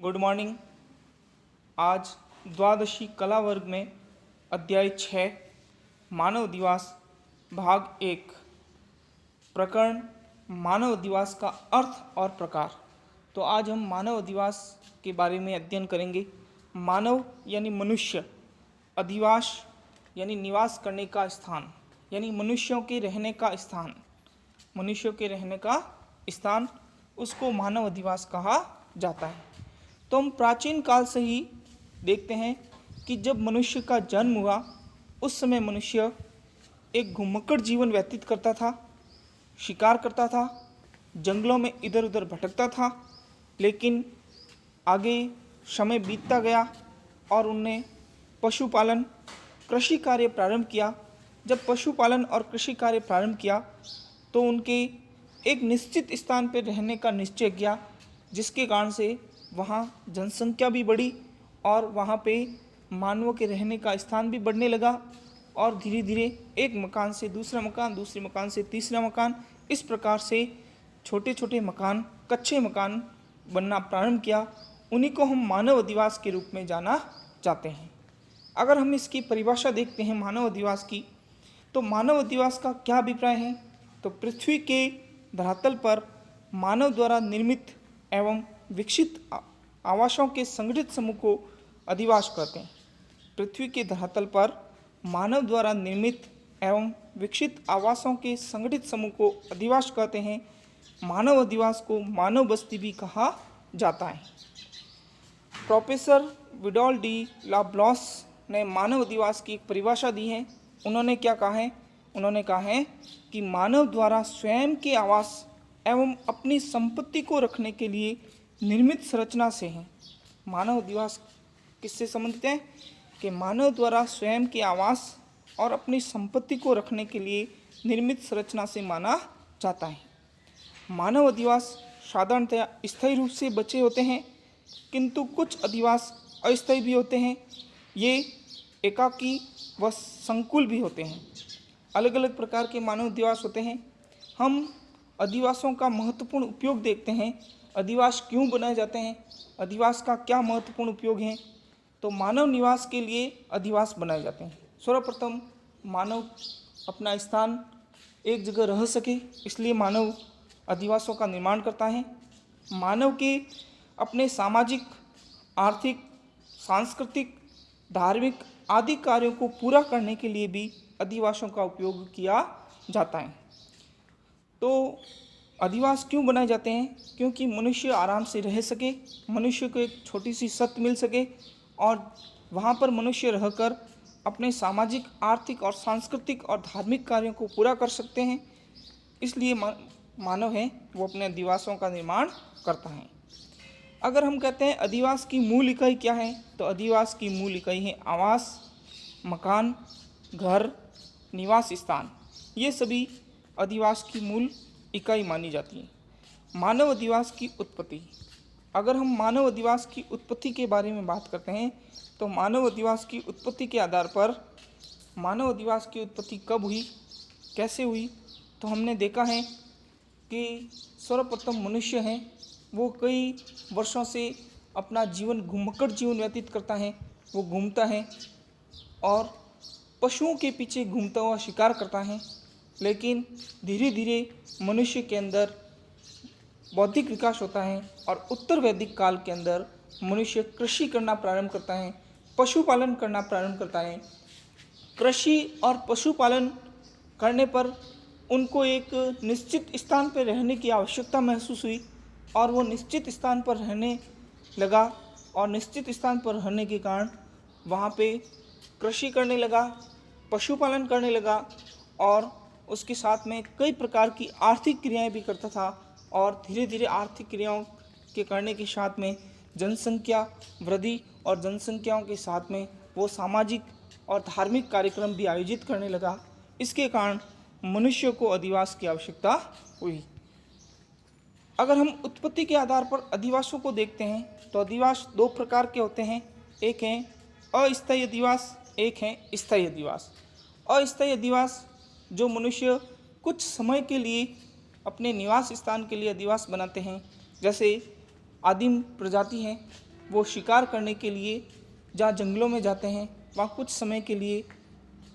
Good morning. आज द्वादशी कला वर्ग में अध्याय 6 मानव दिवस भाग 1 प्रकरण मानव दिवस का अर्थ और प्रकार। तो आज हम मानव दिवस के बारे में अध्ययन करेंगे। मानव यानी मनुष्य, अधिवास यानी निवास करने का स्थान, यानी मनुष्यों के रहने का स्थान, उसको मानव अधिवास कहा जाता है। तो हम प्राचीन काल से ही देखते हैं कि जब मनुष्य का जन्म हुआ उस समय मनुष्य एक घुमक्कड़ जीवन व्यतीत करता था, शिकार करता था, जंगलों में इधर उधर भटकता था। लेकिन आगे समय बीतता गया और उनने पशुपालन, कृषि कार्य प्रारंभ किया। जब पशुपालन और कृषि कार्य प्रारंभ किया तो उनके एक निश्चित स्थान पर रहने का निश्चय किया, जिसके कारण से वहाँ जनसंख्या भी बढ़ी और वहाँ पे मानवों के रहने का स्थान भी बढ़ने लगा। और धीरे धीरे एक मकान से दूसरा मकान, दूसरे मकान से तीसरा मकान, इस प्रकार से छोटे छोटे मकान, कच्चे मकान बनना प्रारंभ किया। उन्हीं को हम मानव अधिवास के रूप में जाना जाते हैं। अगर हम इसकी परिभाषा देखते हैं मानव अधिवास की, तो मानव अधिवास का क्या अभिप्राय है? तो पृथ्वी के धरातल पर मानव द्वारा निर्मित एवं विकसित आवासों के संगठित समूह को अधिवास कहते हैं। पृथ्वी के धरातल पर मानव द्वारा निर्मित एवं विकसित आवासों के संगठित समूह को अधिवास कहते हैं। मानव अधिवास को मानव बस्ती भी कहा जाता है। प्रोफेसर विडॉल डी ला ब्लॉस ने मानव अधिवास की एक परिभाषा दी है। उन्होंने क्या कहा है? उन्होंने कहा है कि मानव द्वारा स्वयं के आवास एवं अपनी संपत्ति को रखने के लिए निर्मित संरचना से है। मानव अधिवास किससे संबंधित है? कि मानव द्वारा स्वयं के आवास और अपनी संपत्ति को रखने के लिए निर्मित संरचना से माना जाता है। मानव अधिवास साधारणतया स्थायी रूप से बचे होते हैं, किंतु कुछ अधिवास अस्थायी भी होते हैं। ये एकाकी व संकुल भी होते हैं। अलग अलग प्रकार के मानव अधिवास होते हैं। हम अधिवासों का महत्वपूर्ण उपयोग देखते हैं। अधिवास क्यों बनाए जाते हैं? अधिवास का क्या महत्वपूर्ण उपयोग है? तो मानव निवास के लिए अधिवास बनाए जाते हैं। सर्वप्रथम मानव अपना स्थान एक जगह रह सके, इसलिए मानव अधिवासों का निर्माण करता है। मानव के अपने सामाजिक, आर्थिक, सांस्कृतिक, धार्मिक आदि कार्यों को पूरा करने के लिए भी अधिवासों का उपयोग किया जाता है। तो अधिवास क्यों बनाए जाते हैं? क्योंकि मनुष्य आराम से रह सके, मनुष्य को एक छोटी सी सत्त मिल सके और वहाँ पर मनुष्य रहकर अपने सामाजिक, आर्थिक और सांस्कृतिक और धार्मिक कार्यों को पूरा कर सकते हैं। इसलिए मानव है वो अपने अधिवासों का निर्माण करता है। अगर हम कहते हैं अधिवास की मूल इकाई क्या है, तो अधिवास की मूल इकाई है आवास, मकान, घर, निवास स्थान। ये सभी अधिवास की मूल इकाई मानी जाती है। मानव अधिवास की उत्पत्ति। अगर हम मानव अधिवास की उत्पत्ति के बारे में बात करते हैं, तो मानव अधिवास की उत्पत्ति के आधार पर मानव अधिवास की उत्पत्ति कब हुई, कैसे हुई, तो हमने देखा है कि सर्वप्रथम मनुष्य हैं वो कई वर्षों से अपना जीवन घुमक्कड़ जीवन व्यतीत करता है। वो घूमता है और पशुओं के पीछे घूमता हुआ शिकार करता है। लेकिन धीरे धीरे मनुष्य के अंदर बौद्धिक विकास होता है और उत्तर वैदिक काल के अंदर मनुष्य कृषि करना प्रारंभ करता है, पशुपालन करना प्रारंभ करता है। कृषि और पशुपालन करने पर उनको एक निश्चित स्थान पर रहने की आवश्यकता महसूस हुई और वो निश्चित स्थान पर रहने लगा और निश्चित स्थान पर रहने के कारण वहाँ पे कृषि करने लगा, पशुपालन करने लगा और उसके साथ में कई प्रकार की आर्थिक क्रियाएं भी करता था। और धीरे धीरे आर्थिक क्रियाओं के करने के साथ में जनसंख्या वृद्धि और जनसंख्याओं के साथ में वो सामाजिक और धार्मिक कार्यक्रम भी आयोजित करने लगा। इसके कारण मनुष्य को अधिवास की आवश्यकता हुई। अगर हम उत्पत्ति के आधार पर अधिवासों को देखते हैं, तो अधिवास दो प्रकार के होते हैं। एक है अस्थायी अधिवास, एक है स्थायी अधिवास। अस्थायी अधिवास जो मनुष्य कुछ समय के लिए अपने निवास स्थान के लिए अधिवास बनाते हैं, जैसे आदिम प्रजाति हैं वो शिकार करने के लिए जहाँ जंगलों में जाते हैं वहाँ कुछ समय के लिए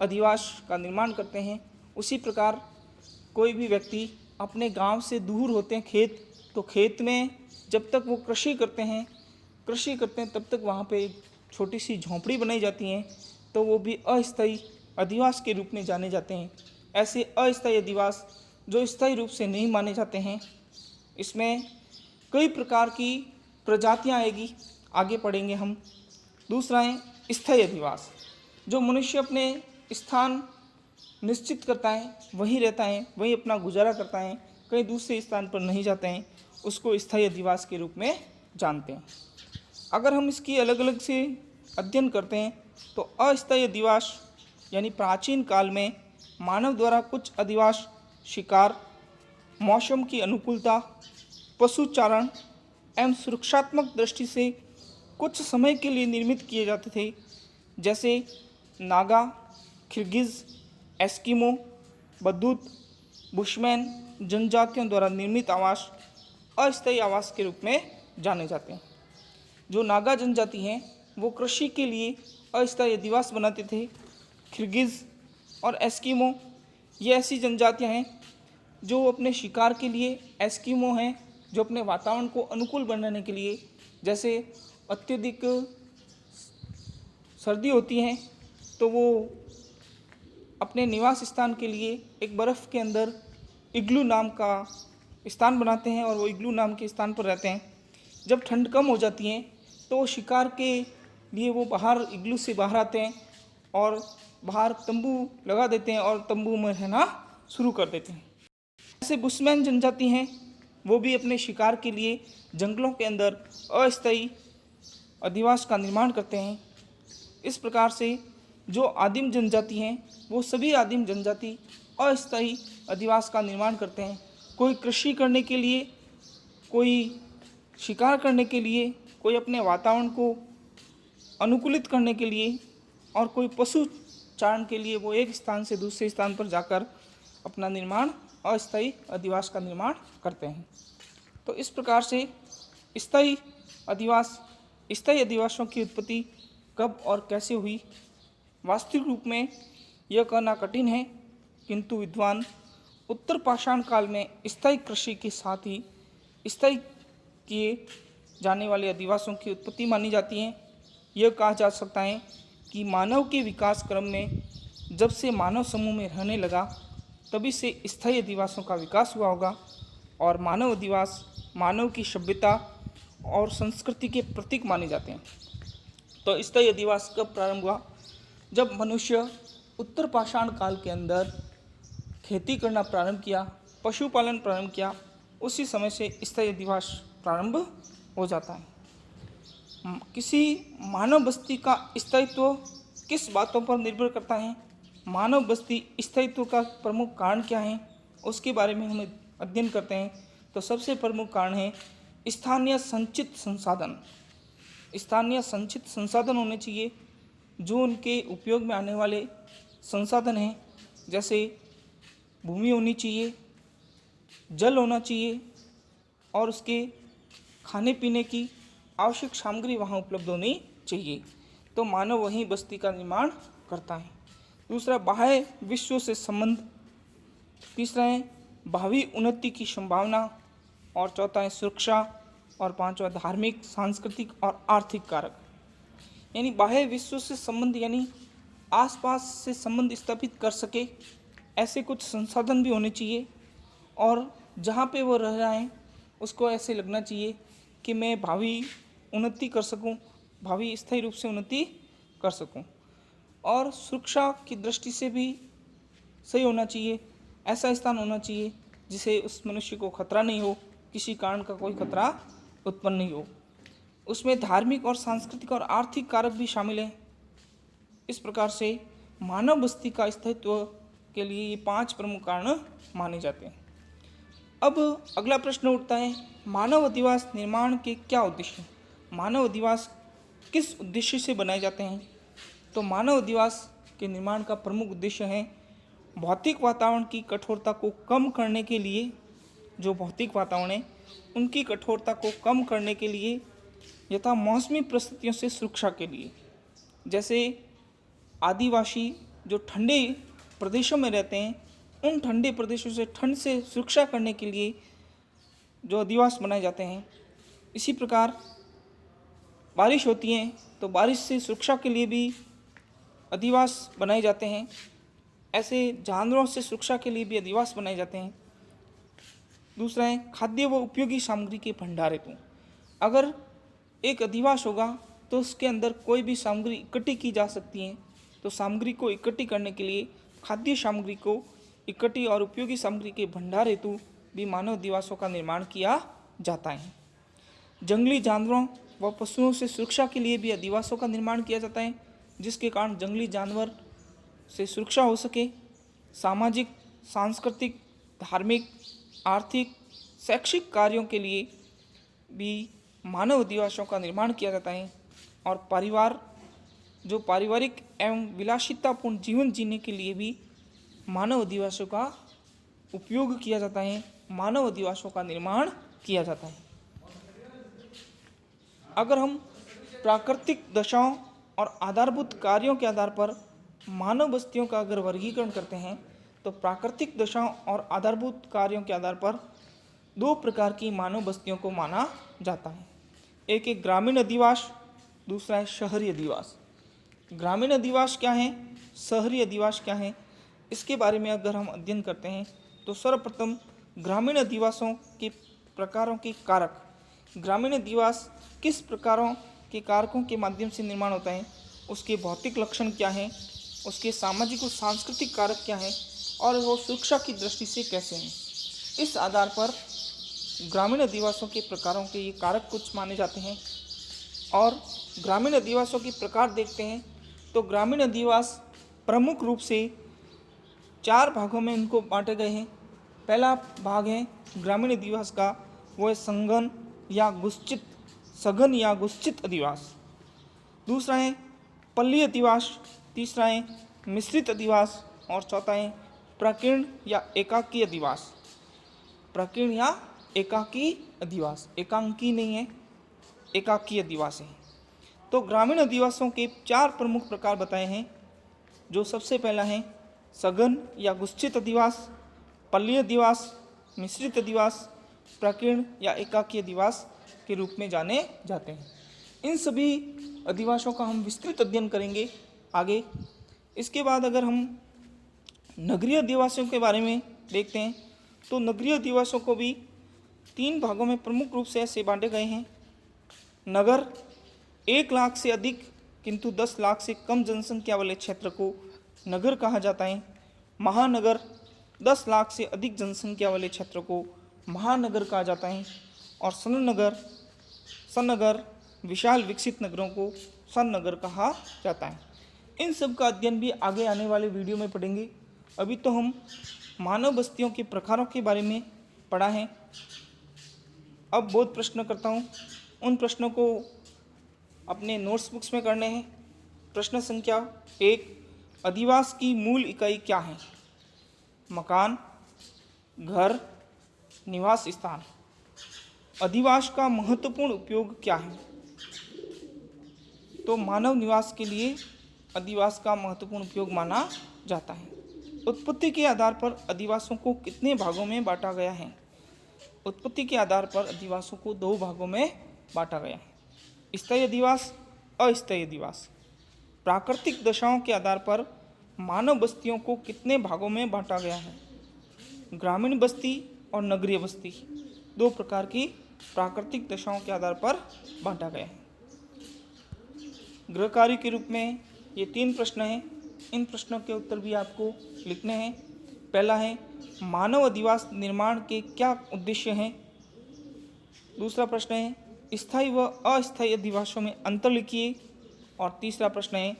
अधिवास का निर्माण करते हैं। उसी प्रकार कोई भी व्यक्ति अपने गांव से दूर होते हैं खेत, तो खेत में जब तक वो कृषि करते हैं तब तक वहाँ पे एक छोटी सी झोंपड़ी बनाई जाती हैं, तो वो भी अस्थायी अधिवास के रूप में जाने जाते हैं। ऐसे अस्थायी अधिवास जो स्थायी रूप से नहीं माने जाते हैं, इसमें कई प्रकार की प्रजातियाँ आएगी, आगे पढ़ेंगे हम। दूसरा है स्थायी अधिवास, जो मनुष्य अपने स्थान निश्चित करता है, वहीं रहता है, वहीं अपना गुजारा करता है, कहीं दूसरे स्थान पर नहीं जाते हैं, उसको स्थायी अधिवास के रूप में जानते हैं। अगर हम इसकी अलग अलग से अध्ययन करते हैं तो अस्थायी अधिवास यानी प्राचीन काल में मानव द्वारा कुछ अधिवास शिकार, मौसम की अनुकूलता, पशुचारण एवं सुरक्षात्मक दृष्टि से कुछ समय के लिए निर्मित किए जाते थे, जैसे नागा, किर्गिज, एस्किमो, बदूत, बुशमैन जनजातियों द्वारा निर्मित आवास अस्थायी आवास के रूप में जाने जाते हैं। जो नागा जनजाति हैं वो कृषि के लिए अस्थायी अधिवास बनाते थे। किर्गिज और एस्किमो ये ऐसी जनजातियां हैं जो अपने शिकार के लिए, एस्किमो हैं जो अपने वातावरण को अनुकूल बनाने के लिए, जैसे अत्यधिक सर्दी होती है तो वो अपने निवास स्थान के लिए एक बर्फ़ के अंदर इग्लू नाम का स्थान बनाते हैं और वो इग्लू नाम के स्थान पर रहते हैं। जब ठंड कम हो जाती है तो शिकार के लिए वो बाहर इग्लू से बाहर आते हैं और बाहर तंबू लगा देते हैं और तंबू में रहना शुरू कर देते हैं। ऐसे बुशमैन जनजाति हैं, वो भी अपने शिकार के लिए जंगलों के अंदर अस्थायी अधिवास का निर्माण करते हैं। इस प्रकार से जो आदिम जनजाति हैं वो सभी आदिम जनजाति अस्थायी अधिवास का निर्माण करते हैं। कोई कृषि करने के लिए, कोई शिकार करने के लिए, कोई अपने वातावरण को अनुकूलित करने के लिए और कोई पशु चारण के लिए वो एक स्थान से दूसरे स्थान पर जाकर अपना निर्माण, अस्थायी अधिवास का निर्माण करते हैं। तो इस प्रकार से स्थायी अधिवासों की उत्पत्ति कब और कैसे हुई, वास्तविक रूप में यह कहना कठिन है, किंतु विद्वान उत्तर पाषाण काल में स्थायी कृषि के साथ ही स्थायी किए जाने वाले अधिवासों की उत्पत्ति मानी जाती है। यह कहा जा सकता है कि मानव के विकास क्रम में जब से मानव समूह में रहने लगा तभी से स्थायी अधिवासों का विकास हुआ होगा और मानव अधिवास मानव की सभ्यता और संस्कृति के प्रतीक माने जाते हैं। तो स्थायी अधिवास कब प्रारंभ हुआ? जब मनुष्य उत्तर पाषाण काल के अंदर खेती करना प्रारंभ किया, पशुपालन प्रारंभ किया, उसी समय से स्थायी अधिवास प्रारंभ हो जाता है। किसी मानव बस्ती का स्थायित्व किस बातों पर निर्भर करता है, मानव बस्ती स्थायित्व का प्रमुख कारण क्या है, उसके बारे में हम अध्ययन करते हैं। तो सबसे प्रमुख कारण है स्थानीय संचित संसाधन। स्थानीय संचित संसाधन होने चाहिए, जो उनके उपयोग में आने वाले संसाधन हैं, जैसे भूमि होनी चाहिए, जल होना चाहिए और उसके खाने पीने की आवश्यक सामग्री वहाँ उपलब्ध होनी चाहिए। तो मानव वहीं बस्ती का निर्माण करता है। दूसरा, बाह्य विश्व से संबंध। तीसरा है भावी उन्नति की संभावना और चौथा है सुरक्षा और पांचवा धार्मिक, सांस्कृतिक और आर्थिक कारक। यानी बाह्य विश्व से संबंध यानी आसपास से संबंध स्थापित कर सके ऐसे कुछ संसाधन भी होने चाहिए और जहाँ पे वो रह रहा है उसको ऐसे लगना चाहिए कि मैं भावी उन्नति कर सकूं, भावी स्थायी रूप से उन्नति कर सकूं। और सुरक्षा की दृष्टि से भी सही होना चाहिए, ऐसा स्थान होना चाहिए जिसे उस मनुष्य को खतरा नहीं हो, किसी कारण का कोई खतरा उत्पन्न नहीं हो। उसमें धार्मिक और सांस्कृतिक और आर्थिक कारक भी शामिल हैं। इस प्रकार से मानव बस्ती का स्थायित्व के लिए ये 5 प्रमुख कारण माने जाते हैं। अब अगला प्रश्न उठता है, मानव अधिवास निर्माण के क्या उद्देश्य हैं? मानव अधिवास किस उद्देश्य से बनाए जाते हैं? तो मानव अधिवास के निर्माण का प्रमुख उद्देश्य है भौतिक वातावरण की कठोरता को कम करने के लिए, जो भौतिक वातावरण है उनकी कठोरता को कम करने के लिए यथा मौसमी परिस्थितियों से सुरक्षा के लिए, जैसे आदिवासी जो ठंडे प्रदेशों में रहते हैं, उन ठंडे प्रदेशों से ठंड से सुरक्षा करने के लिए जो अधिवास बनाए जाते हैं। इसी प्रकार बारिश होती है तो बारिश से सुरक्षा के लिए भी अधिवास बनाए जाते हैं। ऐसे जानवरों से सुरक्षा के लिए भी अधिवास बनाए जाते हैं। दूसरा है खाद्य व उपयोगी सामग्री के भंडार हेतु। अगर एक अधिवास होगा तो उसके अंदर कोई भी सामग्री इकट्ठी की जा सकती है, तो सामग्री को इकट्ठी करने के लिए खाद्य सामग्री को इकट्ठी और उपयोगी सामग्री के भंडार हेतु भी मानव अधिवासों का निर्माण किया जाता है। जंगली जानवरों व पशुओं से सुरक्षा के लिए भी अधिवासों का निर्माण किया जाता है, जिसके कारण जंगली जानवर से सुरक्षा हो सके। सामाजिक, सांस्कृतिक, धार्मिक, आर्थिक, शैक्षिक कार्यों के लिए भी मानव अधिवासों का निर्माण किया जाता है। और परिवार जो पारिवारिक एवं विलासितापूर्ण जीवन जीने के लिए भी मानव अधिवासों का उपयोग किया जाता है, मानव अधिवासों का निर्माण किया जाता है। अगर हम प्राकृतिक दशाओं और आधारभूत कार्यों के आधार पर मानव बस्तियों का अगर वर्गीकरण करते हैं, तो प्राकृतिक दशाओं और आधारभूत कार्यों के आधार पर दो प्रकार की मानव बस्तियों को माना जाता है। एक है ग्रामीण अधिवास, दूसरा है शहरी अधिवास। ग्रामीण अधिवास क्या है, शहरी अधिवास क्या है, इसके बारे में अगर हम अध्ययन करते हैं तो सर्वप्रथम ग्रामीण अधिवासों के प्रकारों के कारक, ग्रामीण अधिवास किस प्रकारों के कारकों के माध्यम से निर्माण होता है, उसके भौतिक लक्षण क्या हैं, उसके सामाजिक और सांस्कृतिक कारक क्या हैं और वो सुरक्षा की दृष्टि से कैसे हैं। इस आधार पर ग्रामीण अधिवासों के प्रकारों के ये कारक कुछ माने जाते हैं। और ग्रामीण अधिवासों के प्रकार देखते हैं तो ग्रामीण अधिवास प्रमुख रूप से 4 भागों में इनको बांटे गए हैं। पहला भाग है ग्रामीण अधिवास का, वो है सघन या गुच्छित अधिवास। दूसरा है पल्ली अधिवास, तीसरा है मिश्रित अधिवास और चौथा है प्रकीर्ण या एकाकी अधिवास। प्रकीर्ण या एकाकी अधिवास, एकांकी नहीं है, एकाकी अधिवास है। तो ग्रामीण अधिवासों के 4 प्रमुख प्रकार बताए हैं, जो सबसे पहला है सघन या गुच्छित अधिवास, पल्ली अधिवास, मिश्रित अधिवास, प्रकीर्ण या एकाकी अधिवास के रूप में जाने जाते हैं। इन सभी अधिवासों का हम विस्तृत अध्ययन करेंगे आगे। इसके बाद अगर हम नगरीय अधिवासों के बारे में देखते हैं तो नगरीय अधिवासों को भी 3 भागों में प्रमुख रूप से ऐसे बांटे गए हैं। नगर 1 लाख से अधिक किंतु 10 लाख से कम जनसंख्या वाले क्षेत्र को नगर कहा जाता है। महानगर 10 लाख से अधिक जनसंख्या वाले क्षेत्र को महानगर कहा जाता है। और सन्नगर विशाल विकसित नगरों को सन्नगर कहा जाता है। इन सब का अध्ययन भी आगे आने वाले वीडियो में पढ़ेंगे। अभी तो हम मानव बस्तियों के प्रकारों के बारे में पढ़ा है। अब बहुत प्रश्न करता हूँ, उन प्रश्नों को अपने नोट्स बुक्स में करने हैं। प्रश्न संख्या 1, अधिवास की मूल इकाई क्या है? मकान, घर, निवास स्थान। अधिवास का महत्वपूर्ण उपयोग क्या है? तो मानव निवास के लिए अधिवास का महत्वपूर्ण उपयोग माना जाता है। उत्पत्ति के आधार पर अधिवासों को कितने भागों में बांटा गया है? उत्पत्ति के आधार पर अधिवासों को 2 भागों में बांटा गया है, स्थायी अधिवास, अस्थायी अधिवास। प्राकृतिक दशाओं के आधार पर मानव बस्तियों को कितने भागों में बांटा गया है? ग्रामीण बस्ती और नगरीय बस्ती, 2 प्रकार की प्राकृतिक दशाओं के आधार पर बांटा गया है। गृह कार्य के रूप में ये 3 प्रश्न हैं। इन प्रश्नों के उत्तर भी आपको लिखने हैं। पहला है मानव अधिवास निर्माण के क्या उद्देश्य हैं? दूसरा प्रश्न है स्थायी व अस्थायी अधिवासों में अंतर लिखिए। और तीसरा प्रश्न है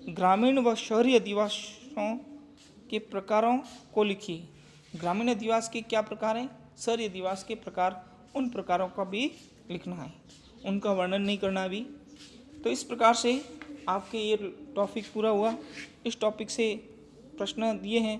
ग्रामीण व शहरी अधिवासों के प्रकारों को लिखिए। ग्रामीण अधिवास के क्या प्रकार हैं, शहरी अधिवास के प्रकार, उन प्रकारों का भी लिखना है, उनका वर्णन नहीं करना अभी। तो इस प्रकार से आपके ये टॉपिक पूरा हुआ। इस टॉपिक से प्रश्न दिए हैं